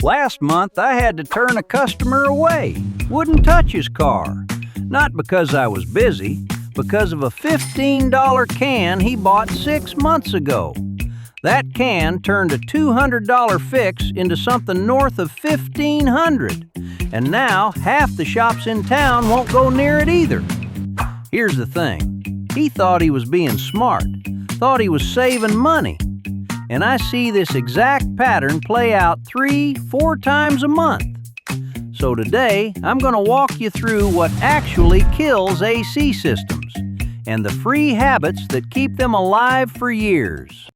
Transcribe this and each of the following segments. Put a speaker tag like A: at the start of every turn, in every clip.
A: Last month, I had to turn a customer away. Wouldn't touch his car. Not because I was busy, because of a $15 can he bought 6 months ago. That can turned a $200 fix into something north of $1,500. And now, half the shops in town won't go near it either. Here's the thing. He thought he was being smart, thought he was saving money. And I see this exact pattern play out 3-4 times a month. So today, I'm going to walk you through what actually kills AC systems and the free habits that keep them alive for years.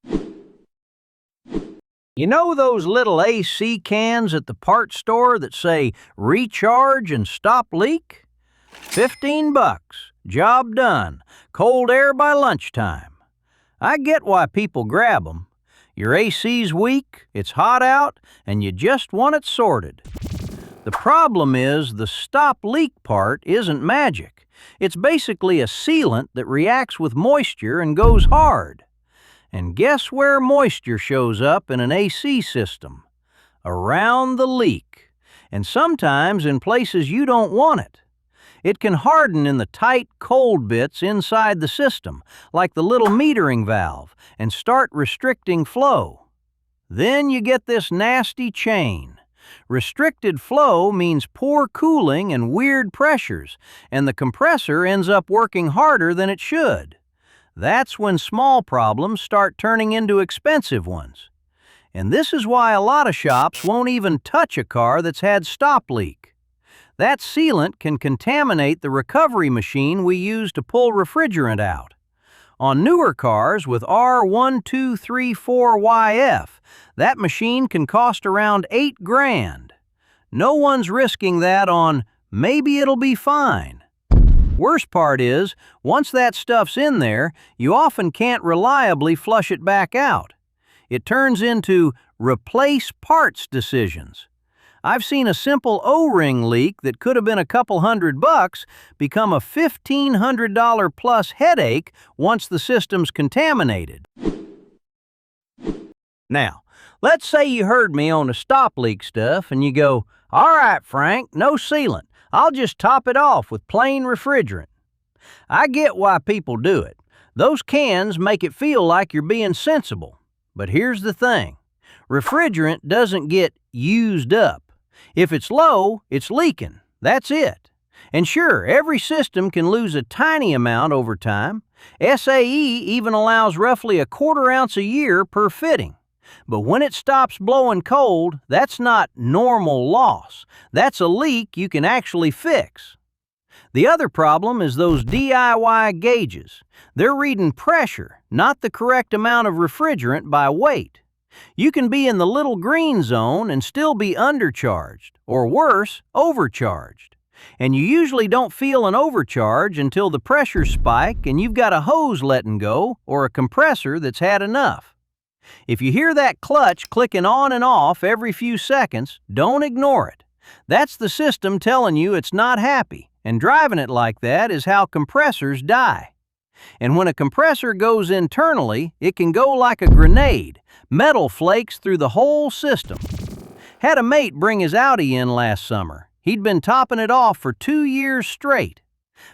A: You know those little AC cans at the parts store that say recharge and stop leak? $15, job done, cold air by lunchtime. I get why people grab them. Your AC's weak, it's hot out, and you just want it sorted. The problem is the stop leak part isn't magic. It's basically a sealant that reacts with moisture and goes hard. And guess where moisture shows up in an AC system? Around the leak, and sometimes in places you don't want it. It can harden in the tight, cold bits inside the system, like the little metering valve, and start restricting flow. Then you get this nasty chain. Restricted flow means poor cooling and weird pressures, and the compressor ends up working harder than it should. That's when small problems start turning into expensive ones. And this is why a lot of shops won't even touch a car that's had stop leak. That sealant can contaminate the recovery machine we use to pull refrigerant out. On newer cars with R1234YF, that machine can cost around $8,000. No one's risking that on maybe it'll be fine. Worst part is, once that stuff's in there, you often can't reliably flush it back out. It turns into replace parts decisions. I've seen a simple O-ring leak that could have been a couple $100 become a $1,500 plus headache once the system's contaminated. Now, let's say you heard me on the stop leak stuff and you go, "All right, Frank, no sealant. I'll just top it off with plain refrigerant." I get why people do it. Those cans make it feel like you're being sensible. But here's the thing. Refrigerant doesn't get used up. If it's low, it's leaking. That's it. And sure, every system can lose a tiny amount over time. SAE even allows roughly 1/4 ounce a year per fitting. But when it stops blowing cold, that's not normal loss. That's a leak you can actually fix. The other problem is those DIY gauges. They're reading pressure, not the correct amount of refrigerant by weight. You can be in the little green zone and still be undercharged, or worse, overcharged. And you usually don't feel an overcharge until the pressures spike and you've got a hose letting go or a compressor that's had enough. If you hear that clutch clicking on and off every few seconds, don't ignore it. That's the system telling you it's not happy, and driving it like that is how compressors die. And when a compressor goes internally, it can go like a grenade. Metal flakes through the whole system. Had a mate bring his Audi in last summer. He'd been topping it off for 2 years straight.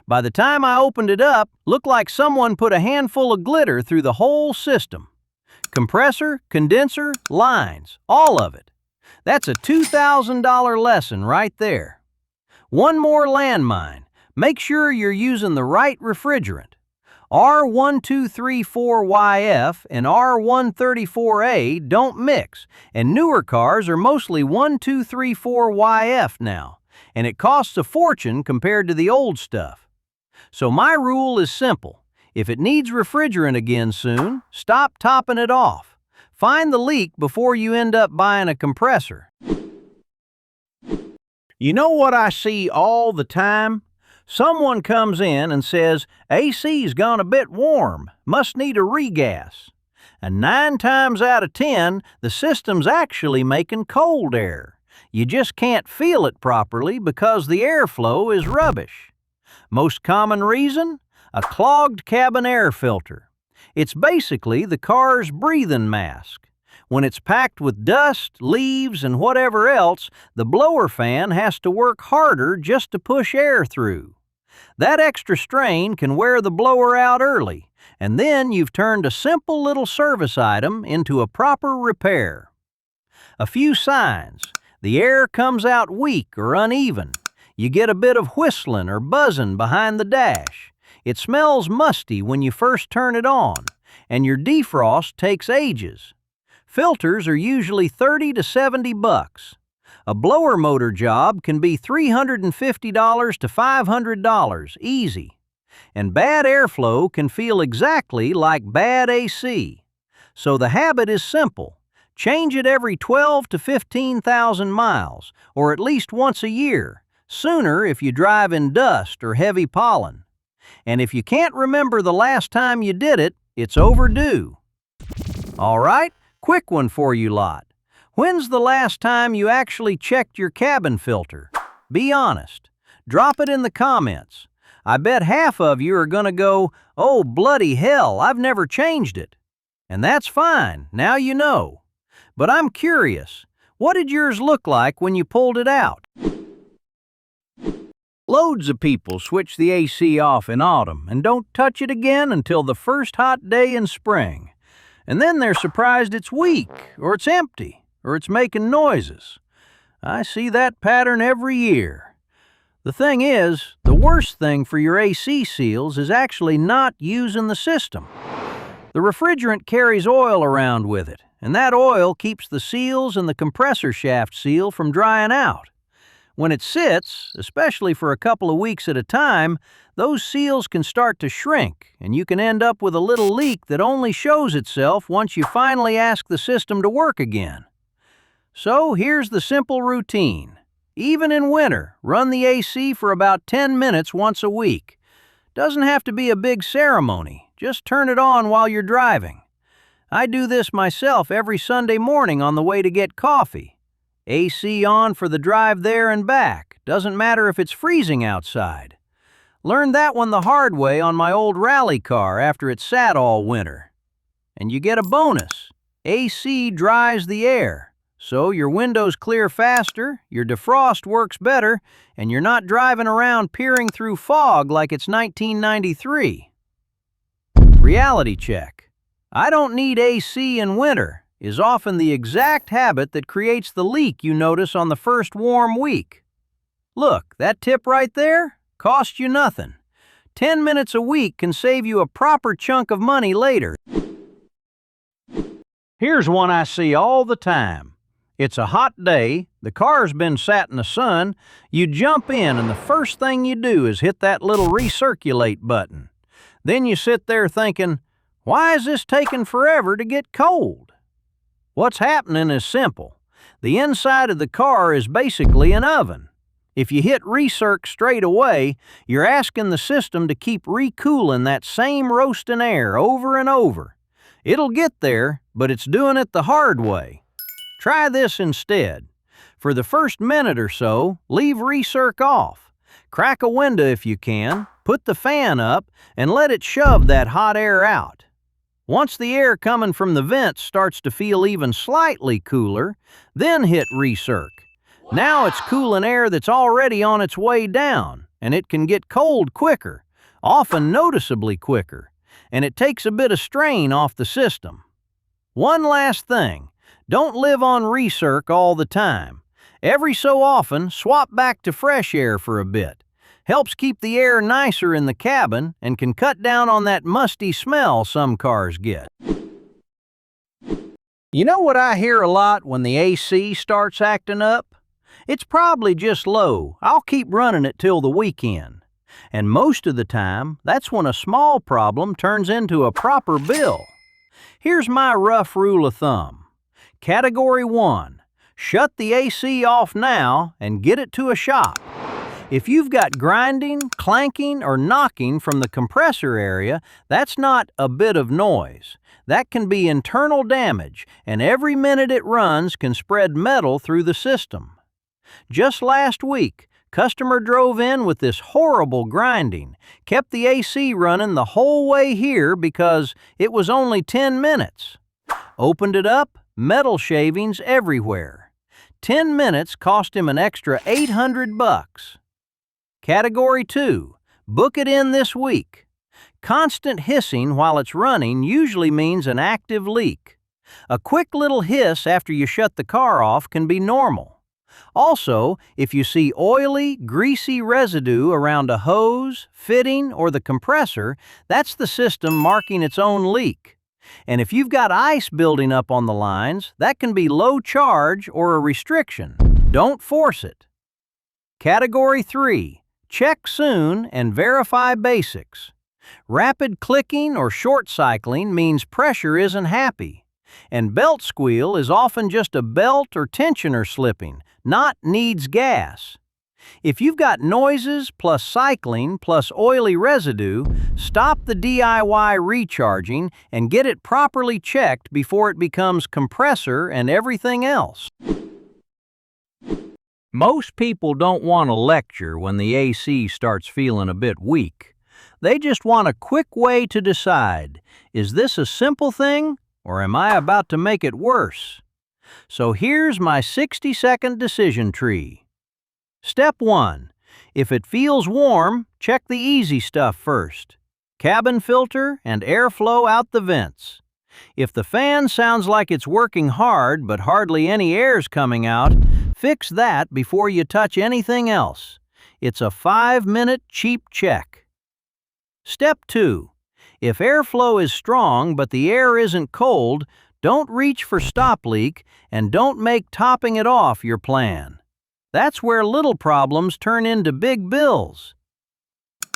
A: By the time I opened it up, looked like someone put a handful of glitter through the whole system. Compressor, condenser, lines, all of it. That's a $2,000 lesson right there. One more landmine. Make sure you're using the right refrigerant. R1234YF and R134A don't mix, and newer cars are mostly 1234YF now, and it costs a fortune compared to the old stuff. So my rule is simple. If it needs refrigerant again soon, stop topping it off. Find the leak before you end up buying a compressor. You know what I see all the time? Someone comes in and says, "AC's gone a bit warm, must need a regas." And 9 times out of 10, the system's actually making cold air. You just can't feel it properly because the airflow is rubbish. Most common reason? A clogged cabin air filter. It's basically the car's breathing mask. When it's packed with dust, leaves, and whatever else, the blower fan has to work harder just to push air through. That extra strain can wear the blower out early, and then you've turned a simple little service item into a proper repair. A few signs. The air comes out weak or uneven. You get a bit of whistling or buzzing behind the dash. It smells musty when you first turn it on, and your defrost takes ages. Filters are usually $30 to $70. A blower motor job can be $350 to $500, easy. And bad airflow can feel exactly like bad AC. So the habit is simple. Change it every 12 to 15,000 miles, or at least once a year, sooner if you drive in dust or heavy pollen. And if you can't remember the last time you did it, it's overdue. All right, quick one for you lot. When's the last time you actually checked your cabin filter? Be honest. Drop it in the comments. I bet half of you are going to go, "Oh, bloody hell, I've never changed it." And that's fine, now you know. But I'm curious, what did yours look like when you pulled it out? Loads of people switch the AC off in autumn and don't touch it again until the first hot day in spring. And then they're surprised it's weak, or it's empty, or it's making noises. I see that pattern every year. The thing is, the worst thing for your AC seals is actually not using the system. The refrigerant carries oil around with it, and that oil keeps the seals and the compressor shaft seal from drying out. When it sits, especially for a couple of weeks at a time, those seals can start to shrink, and you can end up with a little leak that only shows itself once you finally ask the system to work again. So here's the simple routine. Even in winter, run the AC for about 10 minutes once a week. Doesn't have to be a big ceremony, just turn it on while you're driving. I do this myself every Sunday morning on the way to get coffee. AC on for the drive there and back, doesn't matter if it's freezing outside. Learned that one the hard way on my old rally car after it sat all winter. And you get a bonus. AC dries the air. So your windows clear faster, your defrost works better, and you're not driving around peering through fog like it's 1993. Reality check. I don't need AC in winter is often the exact habit that creates the leak you notice on the first warm week. Look, that tip right there costs you nothing. 10 minutes a week can save you a proper chunk of money later. Here's one I see all the time. It's a hot day, the car's been sat in the sun, you jump in and the first thing you do is hit that little Recirculate button. Then you sit there thinking, why is this taking forever to get cold? What's happening is simple. The inside of the car is basically an oven. If you hit Recirc straight away, you're asking the system to keep recooling that same roasting air over and over. It'll get there, but it's doing it the hard way. Try this instead. For the first minute or so, leave Recirc off. Crack a window if you can, put the fan up, and let it shove that hot air out. Once the air coming from the vents starts to feel even slightly cooler, then hit Recirc. Now it's cooling air that's already on its way down, and it can get cold quicker, often noticeably quicker, and it takes a bit of strain off the system. One last thing. Don't live on Recirc all the time. Every so often, swap back to fresh air for a bit. Helps keep the air nicer in the cabin and can cut down on that musty smell some cars get. You know what I hear a lot when the AC starts acting up? It's probably just low. I'll keep running it till the weekend. And most of the time, that's when a small problem turns into a proper bill. Here's my rough rule of thumb. Category 1. Shut the AC off now and get it to a shop. If you've got grinding, clanking, or knocking from the compressor area, that's not a bit of noise. That can be internal damage, and every minute it runs can spread metal through the system. Just last week, customer drove in with this horrible grinding, kept the AC running the whole way here because it was only 10 minutes. Opened it up, metal shavings everywhere. 10 minutes cost him an extra $800. Category 2. Book it in this week. Constant hissing while it's running usually means an active leak. A quick little hiss after you shut the car off can be normal. Also, if you see oily, greasy residue around a hose, fitting, or the compressor, that's the system marking its own leak. And if you've got ice building up on the lines, that can be low charge or a restriction. Don't force it. Category 3. Check soon and verify basics. Rapid clicking or short cycling means pressure isn't happy. And belt squeal is often just a belt or tensioner slipping, not needs gas. If you've got noises plus cycling plus oily residue, stop the DIY recharging and get it properly checked before it becomes compressor and everything else. Most people don't want a lecture when the AC starts feeling a bit weak. They just want a quick way to decide, is this a simple thing or am I about to make it worse? So here's my 60-second decision tree. Step 1. If it feels warm, check the easy stuff first. Cabin filter and airflow out the vents. If the fan sounds like it's working hard but hardly any air's coming out, fix that before you touch anything else. It's a 5-minute cheap check. Step 2. If airflow is strong but the air isn't cold, don't reach for stop leak and don't make topping it off your plan. That's where little problems turn into big bills.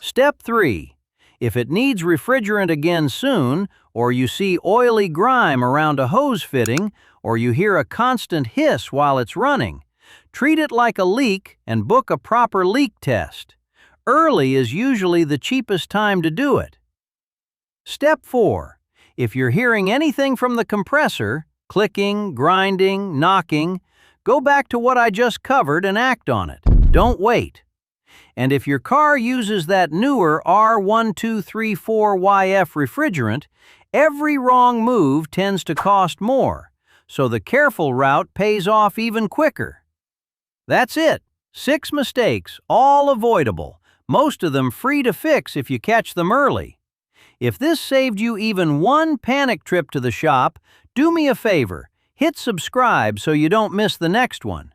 A: Step 3. If it needs refrigerant again soon, or you see oily grime around a hose fitting, or you hear a constant hiss while it's running, treat it like a leak and book a proper leak test. Early is usually the cheapest time to do it. Step 4. If you're hearing anything from the compressor, clicking, grinding, knocking, go back to what I just covered and act on it. Don't wait. And if your car uses that newer R1234YF refrigerant, every wrong move tends to cost more, so the careful route pays off even quicker. That's it. 6 mistakes, all avoidable, most of them free to fix if you catch them early. If this saved you even one panic trip to the shop, do me a favor. Hit subscribe so you don't miss the next one.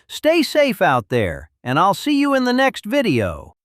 A: Stay safe out there, and I'll see you in the next video.